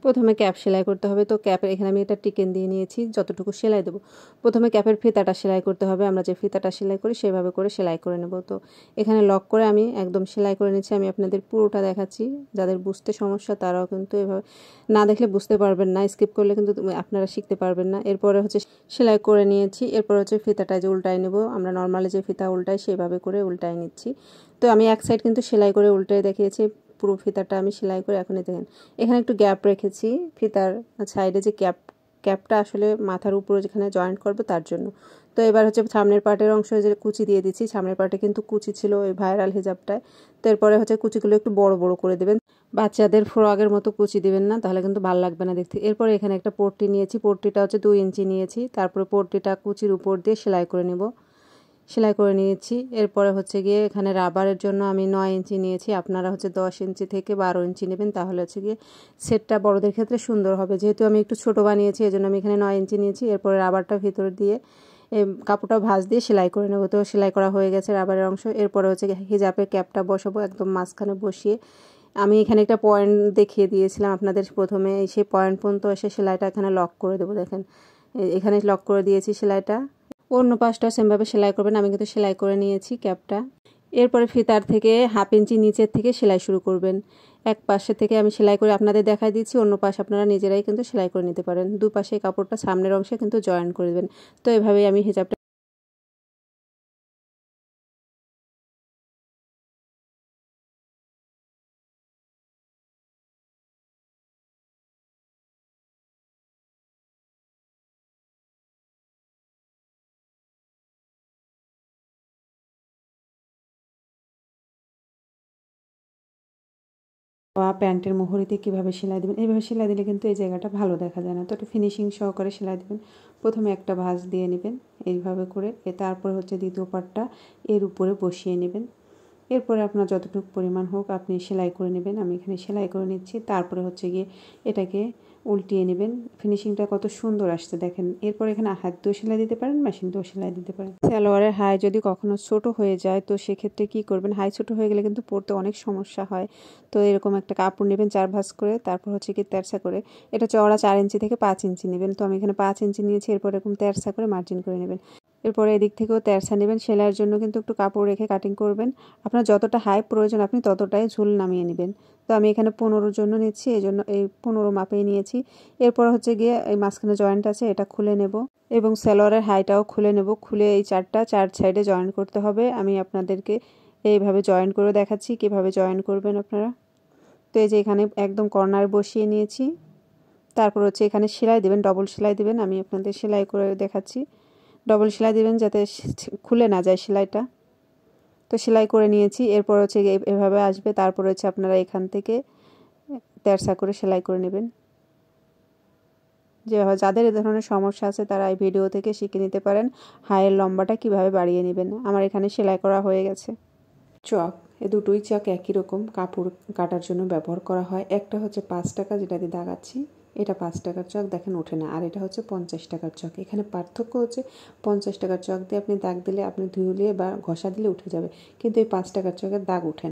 প্রথমে ক্যাপ সেলাই করতে হবে। তো ক্যাপের এখানে আমি এটা টিকেন দিয়ে নিয়েছি, যতটুকু সেলাই দেবো। প্রথমে ক্যাপের ফিতাটা সেলাই করতে হবে, আমরা যে ফিতাটা সেলাই করি সেভাবে করে সেলাই করে নেব। তো এখানে লক করে আমি একদম সেলাই করে নিচ্ছি। আমি আপনাদের পুরোটা দেখাচ্ছি, যাদের বুঝতে সমস্যা তারাও কিন্তু এভাবে না দেখলে বুঝতে পারবেন না, স্কিপ করলে কিন্তু আপনারা শিখতে পারবেন না। এরপরে হচ্ছে সেলাই করে নিয়েছি, এরপর হচ্ছে ফিতাটা যে উল্টায় নেব, আমরা নর্মালি যে ফিতা উল্টাই সেভাবে করে উল্টায় নিচ্ছি। তো আমি এক সাইড কিন্তু সেলাই করে উল্টে দেখিয়েছি, পুরো ফিতাটা আমি সেলাই করে এখনই দেখেন এখানে একটু গ্যাপ রেখেছি ফিতার সাইডে, যে ক্যাপটা আসলে মাথার উপরে যেখানে জয়েন্ট করবে তার জন্য। তো এবার হচ্ছে সামনের পার্টের অংশ যে কুচি দিয়ে দিচ্ছি, সামনের পার্টে কিন্তু কুচি ছিল ওই ভাইরাল হিজাবটায়। তো এরপরে হচ্ছে কুচিগুলো একটু বড় বড় করে দেবেন, বাচ্চাদের ফ্রকের মতো কুচি দিবেন না, তাহলে কিন্তু ভালো লাগবে না দেখতে। এরপরে এখানে একটা পট্টি নিয়েছি, পট্টিটা হচ্ছে 2 ইঞ্চি নিয়েছি, তারপরে পট্টিটা কুচির উপর দিয়ে সেলাই করে নেব। সেলাই করে নিয়েছি। এরপরে হচ্ছে গিয়ে এখানে রাবারের জন্য আমি 9 ইঞ্চি নিয়েছি, আপনারা হচ্ছে 10 ইঞ্চি থেকে 12 ইঞ্চি নেবেন, তাহলে হচ্ছে গিয়ে সেটটা বড়দের ক্ষেত্রে সুন্দর হবে। যেহেতু আমি একটু ছোটো বানিয়েছি এজন্য আমি এখানে 9 ইঞ্চি নিয়েছি। এরপরে রাবারটা ভিতর দিয়ে কাপড়টা ভাঁজ দিয়ে সেলাই করে নেব। তো সেলাই করা হয়ে গেছে রাবারের অংশ। এরপরে হচ্ছে হিজাবের ক্যাপটা বসাবো একদম মাঝখানে বসিয়ে। আমি এখানে একটা পয়েন্ট দেখিয়ে দিয়েছিলাম আপনাদের প্রথমে, সেই পয়েন্ট পর্যন্ত এসে সেলাইটা এখানে লক করে দেবো। দেখেন এখানে লক করে দিয়েছি সেলাইটা। অন্য পাশটা সেমভাবে সেলাই করবেন, আমি কিন্তু সেলাই করে নিয়েছি ক্যাপটা। এরপরে ফিতার থেকে 1/2 ইঞ্চি নিচের থেকে সেলাই শুরু করবেন। এক পাশে থেকে আমি সেলাই করে আপনাদের দেখাই দিচ্ছি, অন্য পাশ আপনারা নিজেরাই কিন্তু সেলাই করে নিতে পারেন। দুপাশে কাপড়টা সামনের অংশে কিন্তু জয়েন করে দেবেন। তো এভাবেই আমি হিজাবটা প্যান্টের মোহরিতে কীভাবে সেলাই দেবেন, এইভাবে সেলাই দিলে কিন্তু এই জায়গাটা ভালো দেখা যায় না। তো একটু ফিনিশিং সহকারে সেলাই দেবেন। প্রথমে একটা ভাঁজ দিয়ে নেবেন এইভাবে করে, তারপর হচ্ছে দ্বিতীয় পার্টটা এর উপরে বসিয়ে নেবেন। এরপরে আপনার যতটুকু পরিমাণ হোক আপনি সেলাই করে নেবেন। আমি এখানে সেলাই করে নিচ্ছি। তারপরে হচ্ছে গিয়ে এটাকে উল্টিয়ে নেবেন। ফিনিশিংটা কত সুন্দর আসছে দেখেন। এরপর এখানে হাত দিয়েও সেলাই দিতে পারেন, মেশিন দিয়েও সেলাই দিতে পারেন। সালোয়ারের হাই যদি কখনো ছোট হয়ে যায় তো সেক্ষেত্রে কি করবেন, হাই ছোট হয়ে গেলে কিন্তু পরতে অনেক সমস্যা হয়। তো এরকম একটা কাপড় নেবেন 4 ভাঁজ করে, তারপর হচ্ছে কি তেরসা করে, এটা চওড়া 4 ইঞ্চি থেকে 5 ইঞ্চি নেবেন। তো আমি এখানে 5 ইঞ্চি নিয়েছি। এরপর এরকম তেরসা করে মার্জিন করে নেবেন। এরপরে এদিক থেকেও তেরসা নেবেন। সেলাইয়ের জন্য কিন্তু একটু কাপড় রেখে কাটিং করবেন। আপনার যতটা হাই প্রয়োজন আপনি ততটাই ঝুল নামিয়ে নেবেন। তো আমি এখানে 15 জন্য নিচ্ছি, এই জন্য এই 15 মাপেই নিয়েছি। এরপর হচ্ছে গিয়ে এই মাঝখানে জয়েন্ট আছে এটা খুলে নেব এবং সালোয়ারের হাইটাও খুলে নেব। খুলে এই 4 সাইডে জয়েন করতে হবে। আমি আপনাদেরকে এইভাবে জয়েন করে দেখাচ্ছি কিভাবে জয়েন করবেন আপনারা। তো এই যে এখানে একদম কর্নার বসিয়ে নিয়েছি। তারপর হচ্ছে এখানে সেলাই দেবেন, ডবল সেলাই দেবেন। আমি আপনাদের সেলাই করে দেখাচ্ছি। ডবল সেলাই দেবেন যাতে খুলে না যায় সেলাইটা। তো সেলাই করে নিয়েছি। এরপর হচ্ছে এভাবে আসবে। তারপর হচ্ছে আপনারা এখান থেকে তেরসা করে সেলাই করে নেবেন। যেভাবে যাদের এই ধরনের সমস্যা আছে তারা এই ভিডিও থেকে শিখে নিতে পারেন হাইয়ের লম্বাটা কিভাবে বাড়িয়ে নেবেন। আমার এখানে সেলাই করা হয়ে গেছে। চক, এই দুটোই চক একই রকম কাপড় কাটার জন্য ব্যবহার করা হয়। একটা হচ্ছে 5 টাকা, যেটা দিয়ে দাগাচ্ছি, এটা 5 টাকার চক, দেখেন ওঠে না। আর এটা হচ্ছে 50 টাকার চক। এখানে পার্থক্য হচ্ছে 50 টাকার চক দিয়ে আপনি দাগ দিলে, আপনি ধুয়ে বা ঘষা দিলে উঠে যাবে, কিন্তু এই 5 টাকার চকের দাগ ওঠে না।